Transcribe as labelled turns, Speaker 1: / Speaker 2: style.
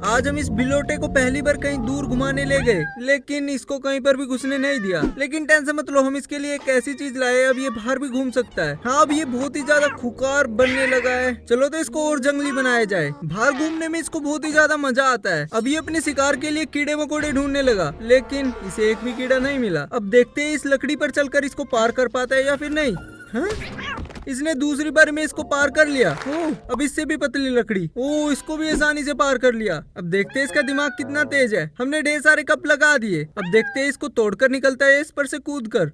Speaker 1: आज हम इस बिलोटे को पहली बार कहीं दूर घुमाने ले गए, लेकिन इसको कहीं पर भी घुसने नहीं दिया। लेकिन टेंशन मत लो, हम इसके लिए एक ऐसी चीज लाए, अब ये बाहर भी घूम सकता है। हाँ, अब ये बहुत ही ज्यादा खुकार बनने लगा है। चलो तो इसको और जंगली बनाया जाए। बाहर घूमने में इसको बहुत ही ज्यादा मजा आता है। अब ये अपने शिकार के लिए कीड़े मकोड़े ढूंढने लगा, लेकिन इसे एक भी कीड़ा नहीं मिला। अब देखते हैं इस लकड़ी पर चलकर इसको पार कर पाता है या फिर नहीं। हाँ? इसने दूसरी बार में इसको पार कर लिया। ओह, अब इससे भी पतली लकड़ी। ओह, इसको भी आसानी से पार कर लिया। अब देखते हैं इसका दिमाग कितना तेज है। हमने ढेर सारे कप लगा दिए। अब देखते हैं इसको तोड़कर निकलता है इस पर से कूद कर।